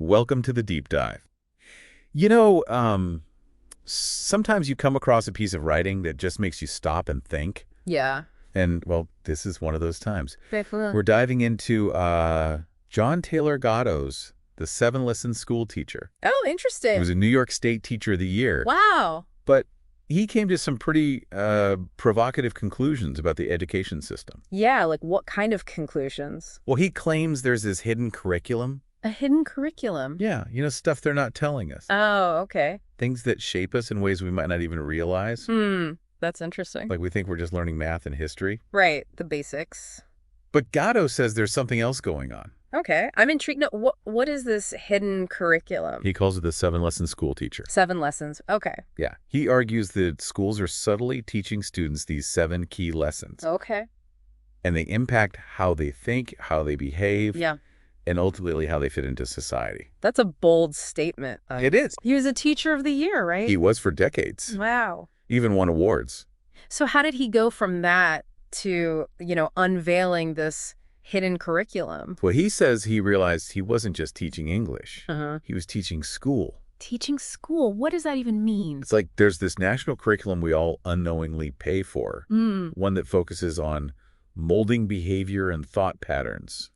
Welcome to the deep dive. Sometimes you come across a piece of writing that just makes you stop and think. Yeah. And, well, this is one of those times. Very familiar. We're diving into John Taylor Gatto's The Seven-Lesson Schoolteacher. Oh, He interesting. was a New York State Teacher of the Year. Wow. But he came to some pretty provocative conclusions about the education system. Yeah, like what kind of conclusions? Well, he claims there's this hidden curriculum. A hidden curriculum. Yeah, stuff they're not telling us. Oh, okay. Things that shape us in ways we might not even realize. That's interesting. Like we think we're just learning math and history. Right, the basics. But Gatto says there's something else going on. Okay, I'm intrigued. No, what is this hidden curriculum? He calls it the Seven-Lesson Schoolteacher. 7 lessons. Okay. Yeah. He argues that schools are subtly teaching students these 7 key lessons. Okay. And they impact how they think, how they behave, Yeah. and ultimately how they fit into society. That's a bold statement. It is. He was a Teacher of the Year, right? He was for decades. Wow. Even won awards. So how did he go from that to, unveiling this hidden curriculum? Well, he says he realized he wasn't just teaching English. Uh-huh. He was teaching school. Teaching school, what does that even mean? It's like there's this national curriculum we all unknowingly pay for, one that focuses on molding behavior and thought patterns,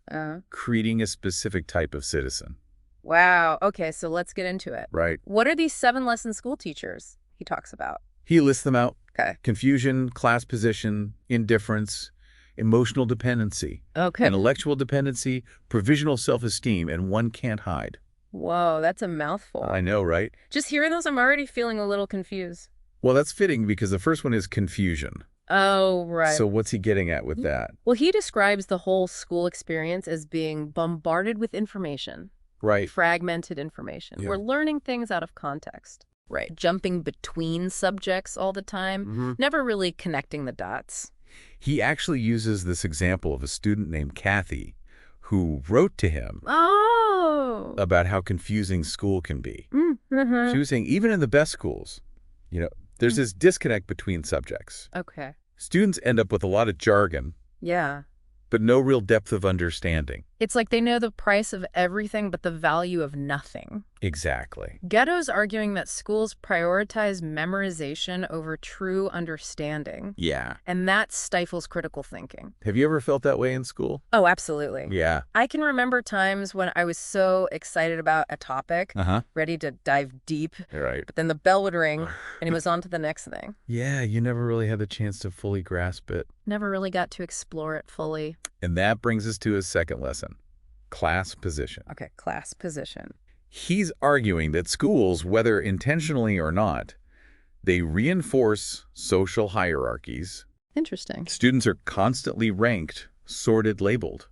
creating a specific type of citizen. Wow. Okay, so let's get into it. Right. What are these 7-lesson school teachers he talks about? He lists them out. Okay. Confusion, class position, indifference, emotional dependency, Okay. intellectual dependency, provisional self-esteem, and one can't hide. Whoa, that's a mouthful. I know, right? Just hearing those, I'm already feeling a little confused. Well, that's fitting because the first one is confusion. Oh, right. So what's he getting at with that? Well, he describes the whole school experience as being bombarded with information. Right. Fragmented information. Yeah. We're learning things out of context. Right. Jumping between subjects all the time, never really connecting the dots. He actually uses this example of a student named Kathy who wrote to him about how confusing school can be. She was saying even in the best schools, there's this disconnect between subjects. Okay. Students end up with a lot of jargon, Yeah. but no real depth of understanding. It's like they know the price of everything but the value of nothing. Exactly. Gatto's arguing that schools prioritize memorization over true understanding. Yeah. And that stifles critical thinking. Have you ever felt that way in school? Oh, absolutely. Yeah. I can remember times when I was so excited about a topic, ready to dive deep, Right. but then the bell would ring and it was on to the next thing. Yeah, you never really had the chance to fully grasp it. Never really got to explore it fully. And that brings us to his second lesson, class position. Okay, class position. He's arguing that schools, whether intentionally or not, they reinforce social hierarchies. Interesting. Students are constantly ranked, sorted, labeled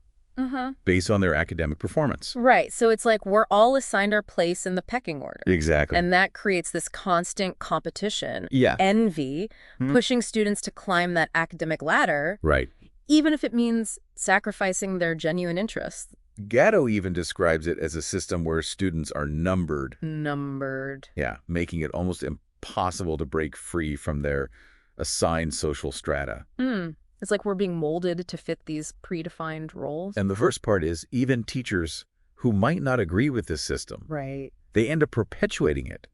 based on their academic performance. Right, so it's like we're all assigned our place in the pecking order. Exactly. And that creates this constant competition, Yeah. envy, pushing students to climb that academic ladder, Right. even if it means sacrificing their genuine interests. Gatto even describes it as a system where students are numbered. Numbered. Yeah, making it almost impossible to break free from their assigned social strata. It's like we're being molded to fit these predefined roles. And the first part is even teachers who might not agree with this system, Right. they end up perpetuating it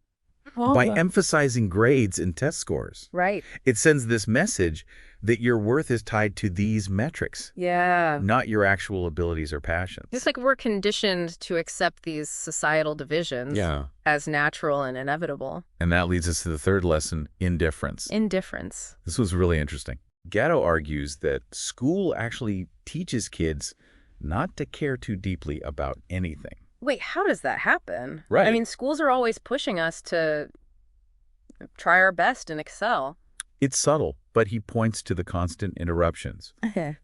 by emphasizing grades and test scores. Right. It sends this message that your worth is tied to these metrics, Yeah. not your actual abilities or passions. It's like we're conditioned to accept these societal divisions as natural and inevitable. And that leads us to the third lesson, indifference. Indifference. This was really interesting. Gatto argues that school actually teaches kids not to care too deeply about anything. Wait, how does that happen? Right. I mean, schools are always pushing us to try our best and excel. It's subtle, but he points to the constant interruptions,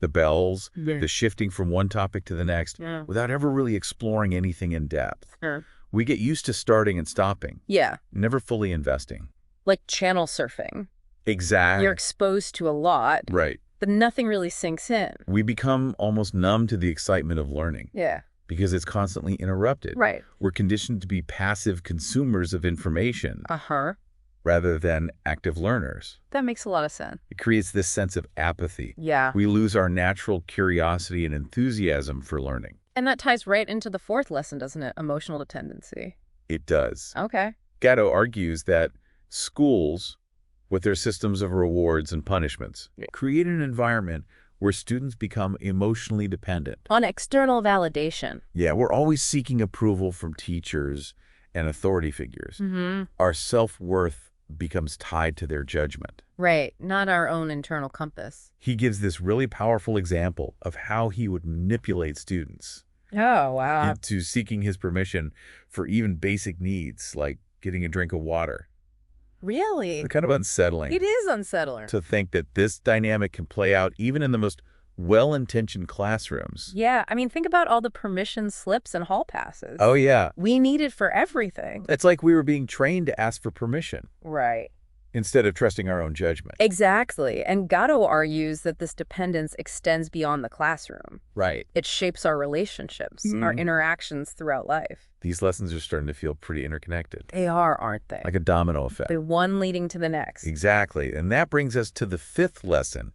the bells, the shifting from one topic to the next, without ever really exploring anything in depth. We get used to starting and stopping, Yeah. never fully investing. Like channel surfing. Exactly. You're exposed to a lot, Right. but nothing really sinks in. We become almost numb to the excitement of learning Yeah. because it's constantly interrupted. Right. We're conditioned to be passive consumers of information rather than active learners. That makes a lot of sense. It creates this sense of apathy. Yeah. We lose our natural curiosity and enthusiasm for learning. And that ties right into the fourth lesson, doesn't it? Emotional dependency. It does. Okay. Gatto argues that schools, with their systems of rewards and punishments, create an environment where students become emotionally dependent. On external validation. Yeah, we're always seeking approval from teachers and authority figures. Our self-worth becomes tied to their judgment. Right, not our own internal compass. He gives this really powerful example of how he would manipulate students Oh, wow. into seeking his permission for even basic needs, like getting a drink of water. Really? It's kind of unsettling. It is unsettling. To think that this dynamic can play out even in the most well-intentioned classrooms. Yeah, I mean, think about all the permission slips and hall passes. Oh, yeah. We need it for everything. It's like we were being trained to ask for permission. Right. Instead of trusting our own judgment. Exactly. And Gatto argues that this dependence extends beyond the classroom. Right. It shapes our relationships, our interactions throughout life. These lessons are starting to feel pretty interconnected. They are, aren't they? Like a domino effect. The one leading to the next. Exactly. And that brings us to the fifth lesson,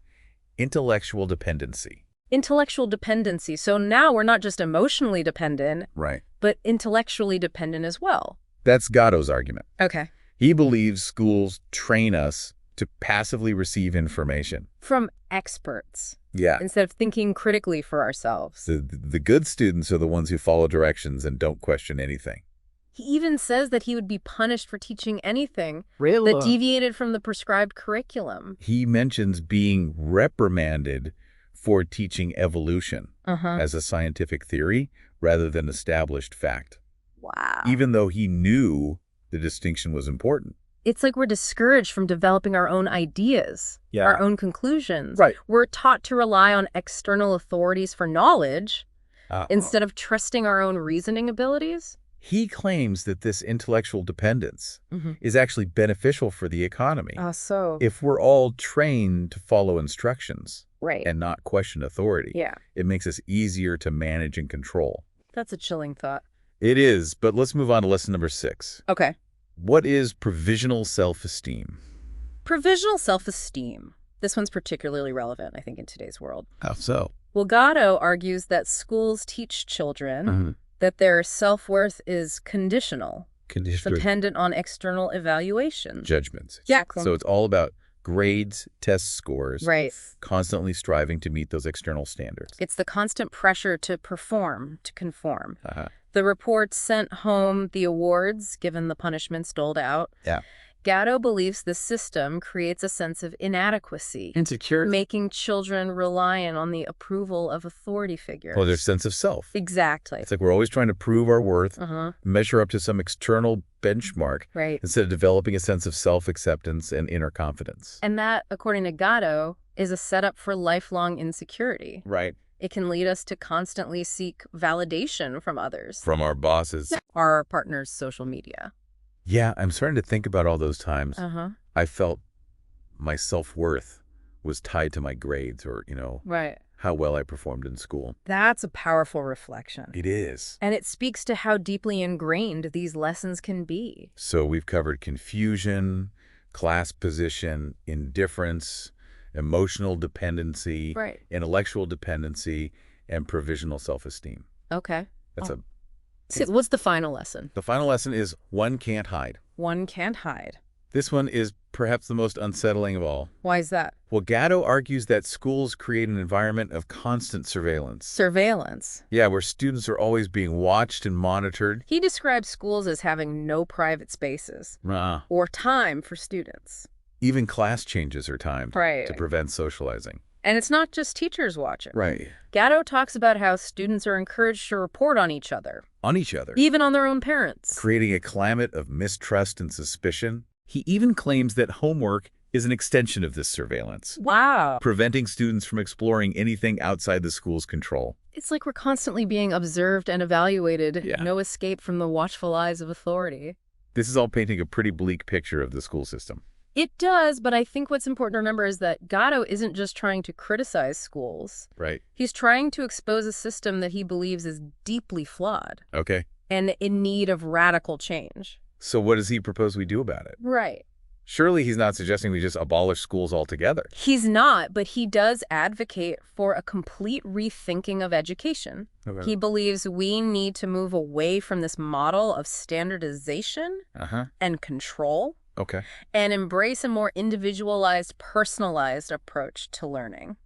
intellectual dependency. Intellectual dependency. So now we're not just emotionally dependent, Right. but intellectually dependent as well. That's Gatto's argument. Okay. He believes schools train us to passively receive information. From experts. Yeah. Instead of thinking critically for ourselves. The good students are the ones who follow directions and don't question anything. He even says that he would be punished for teaching anything that deviated from the prescribed curriculum. He mentions being reprimanded for teaching evolution as a scientific theory rather than established fact. Wow. Even though he knew the distinction was important. It's like we're discouraged from developing our own ideas, our own conclusions. Right. We're taught to rely on external authorities for knowledge instead of trusting our own reasoning abilities. He claims that this intellectual dependence is actually beneficial for the economy. So If we're all trained to follow instructions right. and not question authority, it makes us easier to manage and control. That's a chilling thought. It is, but let's move on to lesson number 6. Okay. What is provisional self-esteem? Provisional self-esteem. This one's particularly relevant, I think, in today's world. How so? Well, Gatto argues that schools teach children that their self-worth is conditional, dependent on external evaluations. Judgments. Yeah. So it's all about grades, test scores, Right. constantly striving to meet those external standards. It's the constant pressure to perform, to conform. The reports sent home the awards, given the punishments doled out. Yeah. Gatto believes this system creates a sense of inadequacy, Insecure. making children reliant on the approval of authority figures. Or their sense of self. Exactly. It's like we're always trying to prove our worth, measure up to some external benchmark, Right. instead of developing a sense of self-acceptance and inner confidence. And that, according to Gatto, is a setup for lifelong insecurity. Right. It can lead us to constantly seek validation from others. From our bosses. Our partner's social media. Yeah, I'm starting to think about all those times. Uh-huh. I felt my self-worth was tied to my grades or, Right. how well I performed in school. That's a powerful reflection. It is. And it speaks to how deeply ingrained these lessons can be. So we've covered confusion, class position, indifference, emotional dependency, Right. intellectual dependency, and provisional self-esteem. Okay. That's So what's the final lesson? The final lesson is one can't hide. One can't hide. This one is perhaps the most unsettling of all. Why is that? Well, Gatto argues that schools create an environment of constant surveillance. Surveillance. Yeah, where students are always being watched and monitored. He describes schools as having no private spaces or time for students. Even class changes are timed Right. to prevent socializing. And it's not just teachers watching. Right. Gatto talks about how students are encouraged to report on each other. On each other. Even on their own parents. Creating a climate of mistrust and suspicion. He even claims that homework is an extension of this surveillance. Wow. Preventing students from exploring anything outside the school's control. It's like we're constantly being observed and evaluated. Yeah. No escape from the watchful eyes of authority. This is all painting a pretty bleak picture of the school system. It does, but I think what's important to remember is that Gatto isn't just trying to criticize schools. Right. He's trying to expose a system that he believes is deeply flawed Okay. and in need of radical change. So what does he propose we do about it? Right. Surely he's not suggesting we just abolish schools altogether. He's not, but he does advocate for a complete rethinking of education. Okay. He believes we need to move away from this model of standardization and control and embrace a more individualized, personalized approach to learning.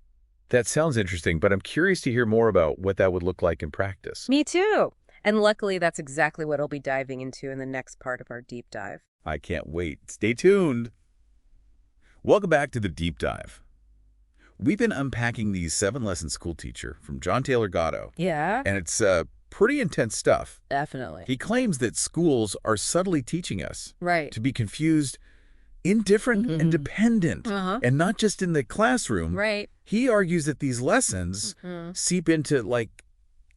That sounds interesting, but I'm curious to hear more about what that would look like in practice. Me too. And luckily, that's exactly what I'll be diving into in the next part of our deep dive. I can't wait. Stay tuned. Welcome back to the Deep Dive. We've been unpacking the Seven-Lesson Schoolteacher from Taylor Gatto. Yeah. And it's pretty intense stuff. Definitely. He claims that schools are subtly teaching us to be confused, indifferent, and dependent, and not just in the classroom. Right. He argues that these lessons seep into, like,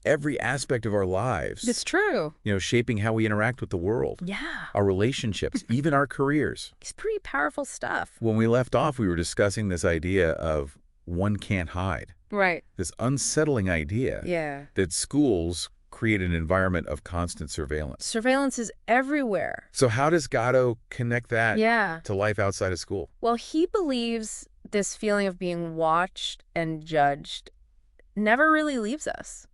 every aspect of our lives. It's true. You know, shaping how we interact with the world. Yeah. Our relationships, even our careers. It's pretty powerful stuff. When we left off, we were discussing this idea of one can't hide. Right. This unsettling idea that schools create an environment of constant surveillance. Surveillance is everywhere. So how does Gatto connect that to life outside of school? Well, he believes this feeling of being watched and judged never really leaves us.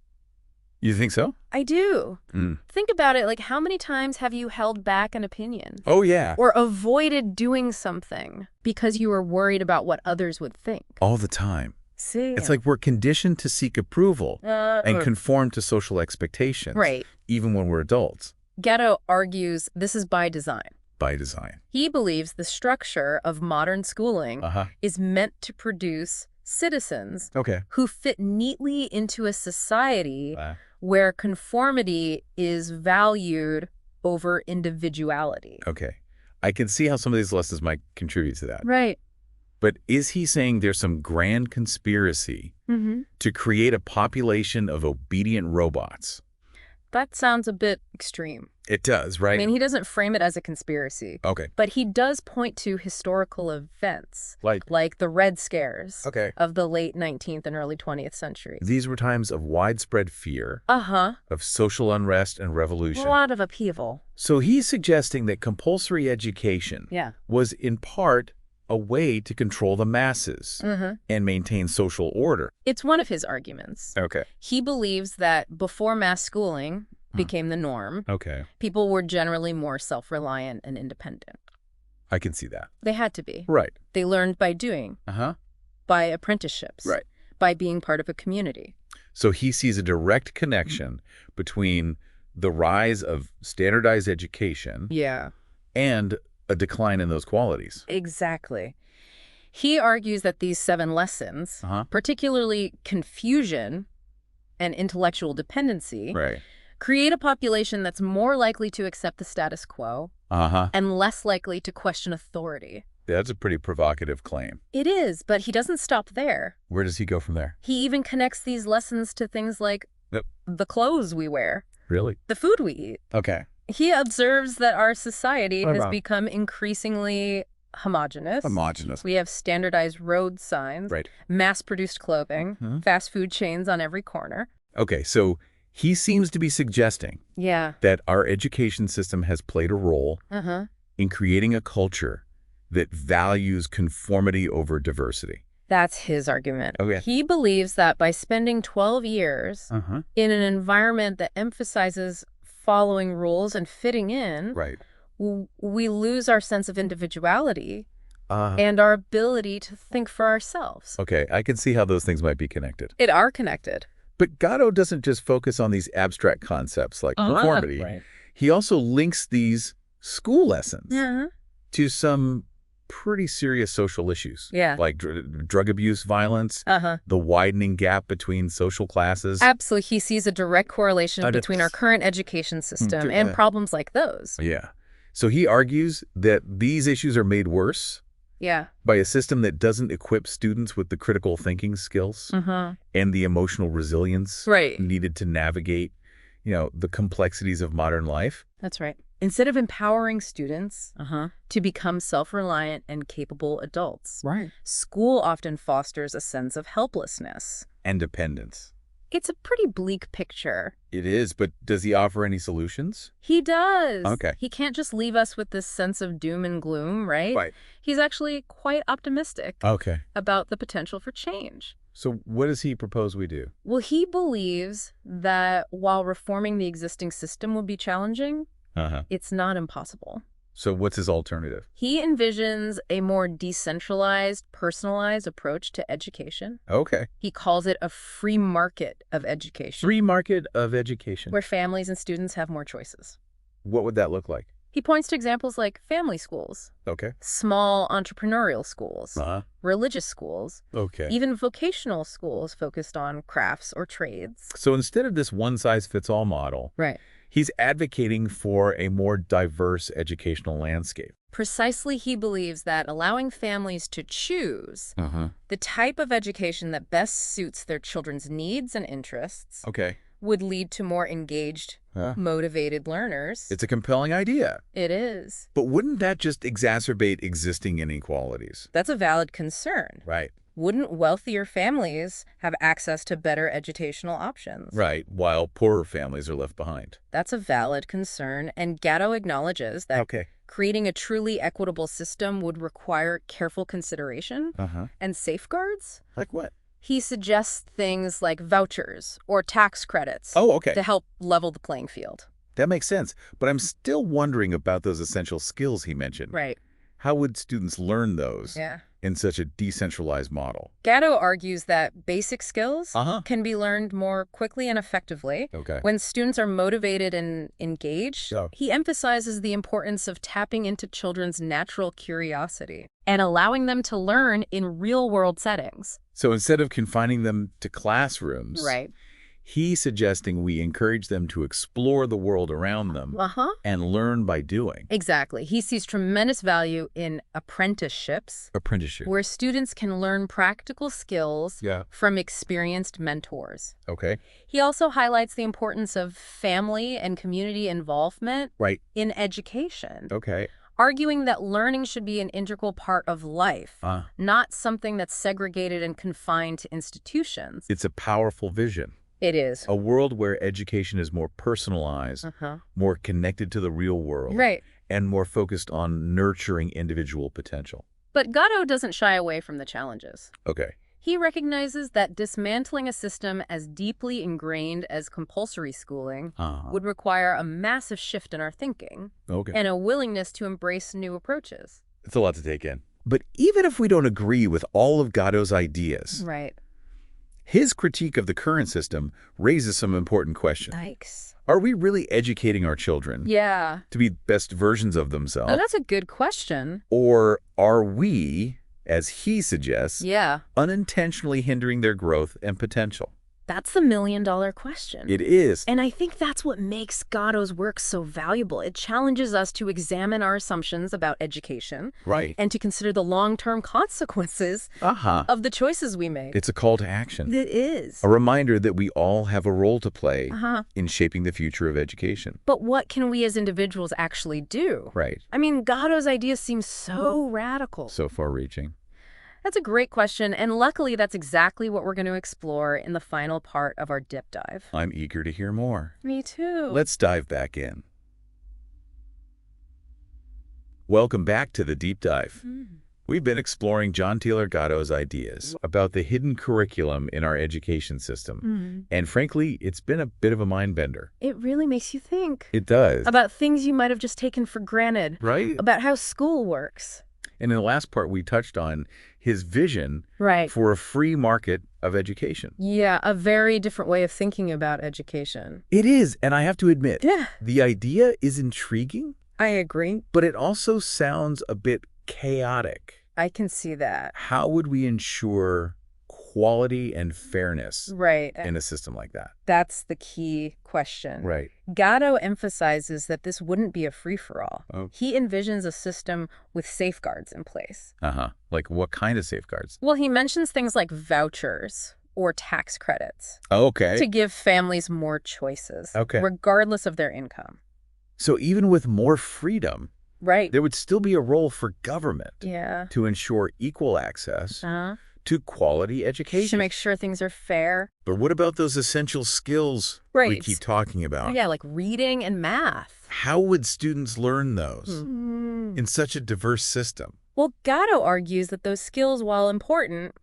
You think so? I do. Think about it. Like, how many times have you held back an opinion? Oh, yeah. Or avoided doing something because you were worried about what others would think? All the time. See? It's like we're conditioned to seek approval and conform to social expectations. Right. Even when we're adults. Gatto argues this is by design. By design. He believes the structure of modern schooling is meant to produce citizens who fit neatly into a society where conformity is valued over individuality. Okay. I can see how some of these lessons might contribute to that. Right. But is he saying there's some grand conspiracy to create a population of obedient robots? That sounds a bit extreme. It does, right? I mean, he doesn't frame it as a conspiracy. Okay. But he does point to historical events. Like the Red Scares of the late 19th and early 20th century. These were times of widespread fear, of social unrest and revolution. A lot of upheaval. So he's suggesting that compulsory education was in part a way to control the masses and maintain social order. It's one of his arguments. Okay. He believes that before mass schooling became the norm, people were generally more self-reliant and independent. I can see that. They had to be. Right. They learned by doing, by apprenticeships, by being part of a community. So he sees a direct connection between the rise of standardized education and a decline in those qualities. Exactly. He argues that these 7 lessons, particularly confusion and intellectual dependency, create a population that's more likely to accept the status quo and less likely to question authority. That's a pretty provocative claim. It is, but he doesn't stop there. Where does he go from there? He even connects these lessons to things like the clothes we wear. Really? The food we eat. Okay. He observes that our society has become increasingly homogenous. We have standardized road signs, mass-produced clothing, fast food chains on every corner. Okay, so he seems to be suggesting that our education system has played a role in creating a culture that values conformity over diversity. That's his argument. Okay. He believes that by spending 12 years in an environment that emphasizes following rules and fitting in, we lose our sense of individuality and our ability to think for ourselves. Okay, I can see how those things might be connected. It are connected. But Gatto doesn't just focus on these abstract concepts like conformity. He also links these school lessons to some pretty serious social issues, like drug abuse, violence, the widening gap between social classes. Absolutely. He sees a direct correlation between our current education system and problems like those. Yeah. So he argues that these issues are made worse by a system that doesn't equip students with the critical thinking skills and the emotional resilience needed to navigate, the complexities of modern life. That's right. Instead of empowering students to become self-reliant and capable adults, school often fosters a sense of helplessness. And dependence. It's a pretty bleak picture. It is, but does he offer any solutions? He does. Okay. He can't just leave us with this sense of doom and gloom, right? Right. He's actually quite optimistic about the potential for change. So what does he propose we do? Well, he believes that while reforming the existing system will be challenging, it's not impossible. So what's his alternative? He envisions a more decentralized, personalized approach to education. Okay. He calls it a free market of education. Free market of education. Where families and students have more choices. What would that look like? He points to examples like family schools. Okay. Small entrepreneurial schools. Religious schools. Okay. Even vocational schools focused on crafts or trades. So instead of this one-size-fits-all model, right, he's advocating for a more diverse educational landscape. Precisely, he believes that allowing families to choose the type of education that best suits their children's needs and interests would lead to more engaged, motivated learners. It's a compelling idea. It is. But wouldn't that just exacerbate existing inequalities? That's a valid concern. Right. Wouldn't wealthier families have access to better educational options? Right, while poorer families are left behind. That's a valid concern, and Gatto acknowledges that creating a truly equitable system would require careful consideration and safeguards. Like what? He suggests things like vouchers or tax credits to help level the playing field. That makes sense, but I'm still wondering about those essential skills he mentioned. Right. How would students learn those in such a decentralized model? Gatto argues that basic skills can be learned more quickly and effectively when students are motivated and engaged. He emphasizes the importance of tapping into children's natural curiosity and allowing them to learn in real-world settings. So instead of confining them to classrooms, he's suggesting we encourage them to explore the world around them and learn by doing. Exactly. He sees tremendous value in apprenticeships. Where students can learn practical skills from experienced mentors. He also highlights the importance of family and community involvement in education. Arguing that learning should be an integral part of life, not something that's segregated and confined to institutions. It's a powerful vision. It is. A world where education is more personalized, more connected to the real world, and more focused on nurturing individual potential. But Gatto doesn't shy away from the challenges. Okay. He recognizes that dismantling a system as deeply ingrained as compulsory schooling would require a massive shift in our thinking and a willingness to embrace new approaches. It's a lot to take in. But even if we don't agree with all of Gatto's ideas, his critique of the current system raises some important questions. Yikes. Are we really educating our children to be best versions of themselves? Oh, that's a good question. Or are we, as he suggests, unintentionally hindering their growth and potential? That's the million-dollar question. It is. And I think that's what makes Gatto's work so valuable. It challenges us to examine our assumptions about education. And to consider the long-term consequences of the choices we make. It's a call to action. It is. A reminder that we all have a role to play in shaping the future of education. But what can we as individuals actually do? I mean, Gatto's ideas seem so radical. So far-reaching. That's a great question, and luckily that's exactly what we're going to explore in the final part of our Dip Dive. I'm eager to hear more. Me too. Let's dive back in. Welcome back to the Deep Dive. We've been exploring John Taylor Gatto's ideas about the hidden curriculum in our education system. And frankly, it's been a bit of a mind-bender. It really makes you think. It does. About things you might have just taken for granted. About how school works. And in the last part, we touched on his vision for a free market of education. Yeah, a very different way of thinking about education. It is, and I have to admit, the idea is intriguing. I agree. But it also sounds a bit chaotic. I can see that. How would we ensure quality and fairness in a system like that? That's the key question. Gatto emphasizes that this wouldn't be a free-for-all. He envisions a system with safeguards in place. Like what kind of safeguards? Well, he mentions things like vouchers or tax credits. To give families more choices, regardless of their income. So even with more freedom, there would still be a role for government to ensure equal access to quality education. To make sure things are fair. But what about those essential skills we keep talking about? Yeah, like reading and math. How would students learn those in such a diverse system? Well, Gatto argues that those skills, while important,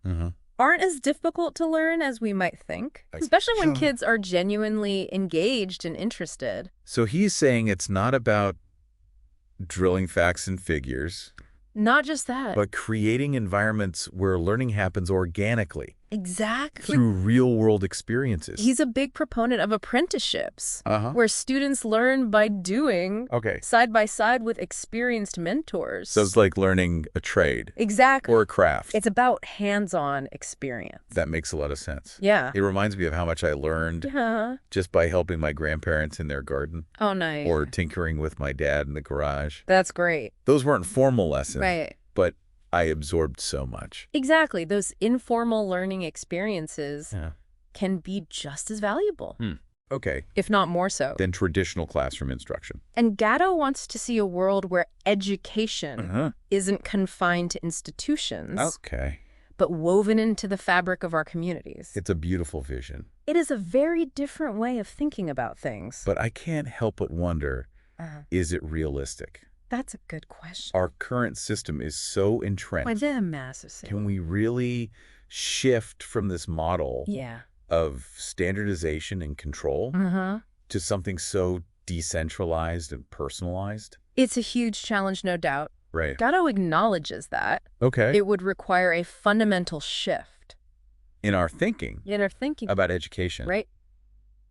aren't as difficult to learn as we might think, especially when kids are genuinely engaged and interested. So he's saying it's not about drilling facts and figures. Not just that. But creating environments where learning happens organically. Exactly. Through real-world experiences. He's a big proponent of apprenticeships, where students learn by doing, side by side with experienced mentors. So it's like learning a trade. Exactly. Or a craft. It's about hands-on experience. That makes a lot of sense. Yeah. It reminds me of how much I learned just by helping my grandparents in their garden. Oh, nice. Or tinkering with my dad in the garage. That's great. Those weren't formal lessons. Right. But I absorbed so much. Exactly. Those informal learning experiences can be just as valuable. Okay. If not more so. Than traditional classroom instruction. And Gatto wants to see a world where education isn't confined to institutions. But woven into the fabric of our communities. It's a beautiful vision. It is a very different way of thinking about things. But I can't help but wonder, is it realistic? That's a good question. Our current system is so entrenched. It's a massive system. Can we really shift from this model of standardization and control to something so decentralized and personalized? It's a huge challenge, no doubt. Right. Gatto acknowledges that. Okay. It would require a fundamental shift. In our thinking. About education. Right.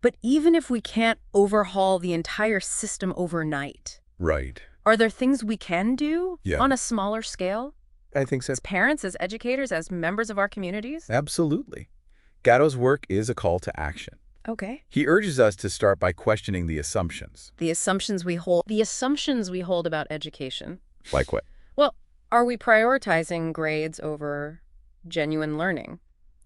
But even if we can't overhaul the entire system overnight. Right. Are there things we can do on a smaller scale? I think so. As parents, as educators, as members of our communities? Absolutely. Gatto's work is a call to action. Okay. He urges us to start by questioning the assumptions. The assumptions we hold about education. Like what? Well, are we prioritizing grades over genuine learning?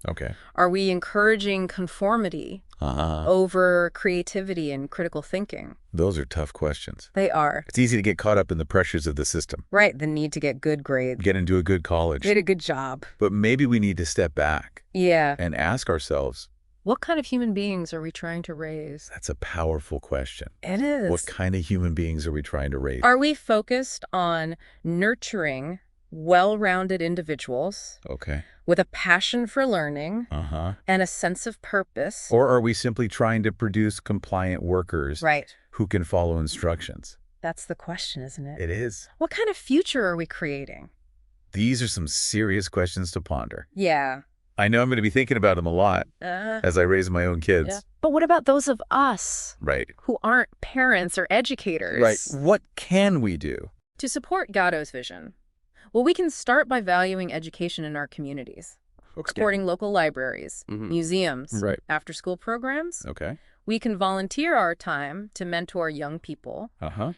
Okay. Are we encouraging conformity over creativity and critical thinking? Those are tough questions. They are. It's easy to get caught up in the pressures of the system. Right, the need to get good grades. Get into a good college. Get a good job. But maybe we need to step back. And ask ourselves, what kind of human beings are we trying to raise? That's a powerful question. It is. What kind of human beings are we trying to raise? Are we focused on nurturing well-rounded individuals with a passion for learning and a sense of purpose? Or are we simply trying to produce compliant workers who can follow instructions? That's the question, isn't it? It is. What kind of future are we creating? These are some serious questions to ponder. Yeah. I know I'm going to be thinking about them a lot as I raise my own kids. Yeah. But what about those of us who aren't parents or educators? Right. What can we do to support Gatto's vision? Well, we can start by valuing education in our communities, supporting local libraries, museums, after-school programs. We can volunteer our time to mentor young people,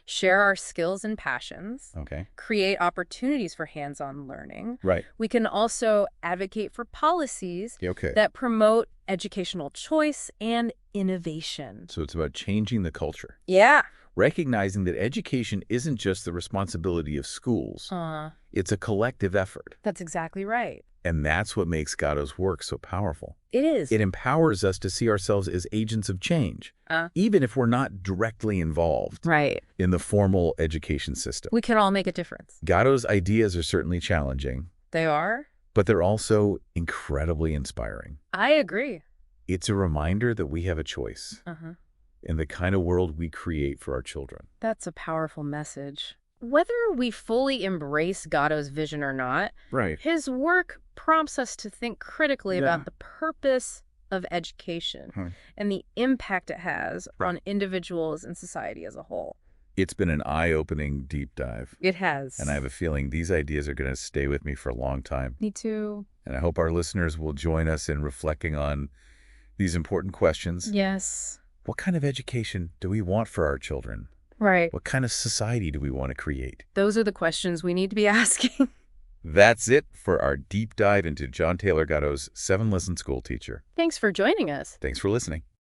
share our skills and passions, create opportunities for hands-on learning. We can also advocate for policies that promote educational choice and innovation. So it's about changing the culture. Yeah. Recognizing that education isn't just the responsibility of schools. It's a collective effort. That's exactly right. And that's what makes Gatto's work so powerful. It is. It empowers us to see ourselves as agents of change, even if we're not directly involved in the formal education system. We can all make a difference. Gatto's ideas are certainly challenging. They are? But they're also incredibly inspiring. I agree. It's a reminder that we have a choice in the kind of world we create for our children. That's a powerful message. Whether we fully embrace Gatto's vision or not, his work prompts us to think critically about the purpose of education and the impact it has on individuals and society as a whole. It's been an eye-opening deep dive. It has. And I have a feeling these ideas are going to stay with me for a long time. Me too. And I hope our listeners will join us in reflecting on these important questions. Yes. What kind of education do we want for our children? What kind of society do we want to create? Those are the questions we need to be asking. That's it for our deep dive into John Taylor Gatto's Seven-Lesson Schoolteacher. Thanks for joining us. Thanks for listening.